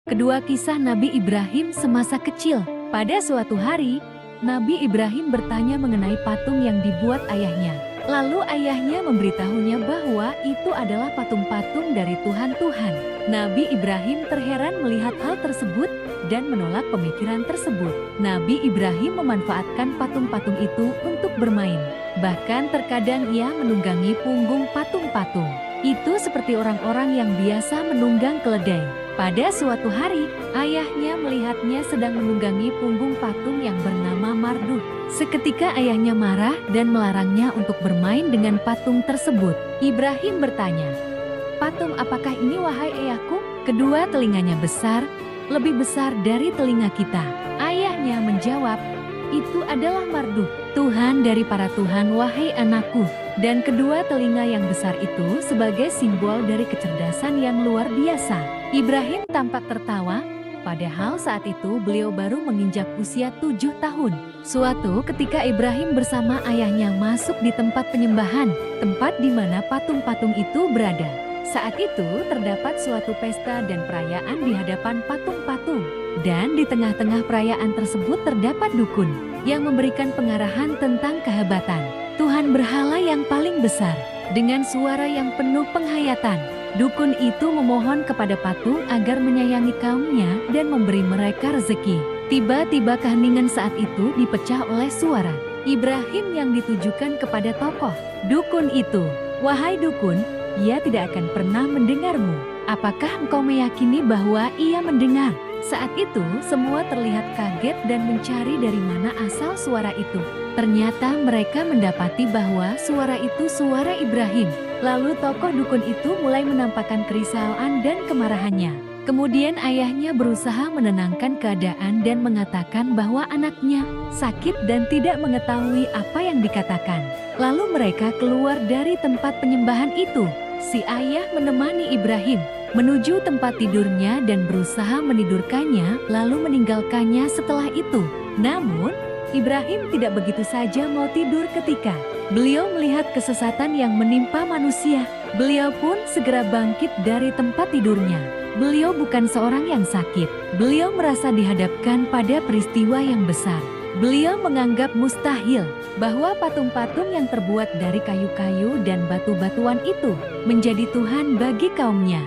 Kedua kisah Nabi Ibrahim semasa kecil. Pada suatu hari, Nabi Ibrahim bertanya mengenai patung yang dibuat ayahnya. Lalu ayahnya memberitahunya bahwa itu adalah patung-patung dari Tuhan. Nabi Ibrahim terheran melihat hal tersebut dan menolak pemikiran tersebut. Nabi Ibrahim memanfaatkan patung-patung itu untuk bermain. Bahkan terkadang ia menunggangi punggung patung-patung. Itu seperti orang-orang yang biasa menunggang keledai. Pada suatu hari, ayahnya melihatnya sedang menunggangi punggung patung yang bernama Marduk. Seketika ayahnya marah dan melarangnya untuk bermain dengan patung tersebut. Ibrahim bertanya, "Patung apakah ini wahai ayahku?" Kedua telinganya besar, lebih besar dari telinga kita. Ayahnya menjawab, "Itu adalah Marduk, Tuhan dari para Tuhan wahai anakku." Dan kedua telinga yang besar itu sebagai simbol dari kecerdasan yang luar biasa. Ibrahim tampak tertawa, padahal saat itu beliau baru menginjak usia 7 tahun. Suatu ketika Ibrahim bersama ayahnya masuk di tempat penyembahan, tempat di mana patung-patung itu berada. Saat itu terdapat suatu pesta dan perayaan di hadapan patung-patung. Dan di tengah-tengah perayaan tersebut terdapat dukun yang memberikan pengarahan tentang kehebatan Tuhan berhala yang paling besar. Dengan suara yang penuh penghayatan, dukun itu memohon kepada patung agar menyayangi kaumnya dan memberi mereka rezeki. Tiba-tiba keheningan saat itu dipecah oleh suara Ibrahim yang ditujukan kepada tokoh dukun itu. "Wahai dukun, ia tidak akan pernah mendengarmu. Apakah engkau meyakini bahwa ia mendengar?" Saat itu semua terlihat kaget dan mencari dari mana asal suara itu. Ternyata mereka mendapati bahwa suara itu suara Ibrahim. Lalu tokoh dukun itu mulai menampakkan kerisauan dan kemarahannya. Kemudian ayahnya berusaha menenangkan keadaan dan mengatakan bahwa anaknya sakit dan tidak mengetahui apa yang dikatakan. Lalu mereka keluar dari tempat penyembahan itu. Si ayah menemani Ibrahim menuju tempat tidurnya dan berusaha menidurkannya, lalu meninggalkannya setelah itu. Namun, Ibrahim tidak begitu saja mau tidur ketika beliau melihat kesesatan yang menimpa manusia. Beliau pun segera bangkit dari tempat tidurnya. Beliau bukan seorang yang sakit. Beliau merasa dihadapkan pada peristiwa yang besar. Beliau menganggap mustahil bahwa patung-patung yang terbuat dari kayu-kayu dan batu-batuan itu menjadi Tuhan bagi kaumnya.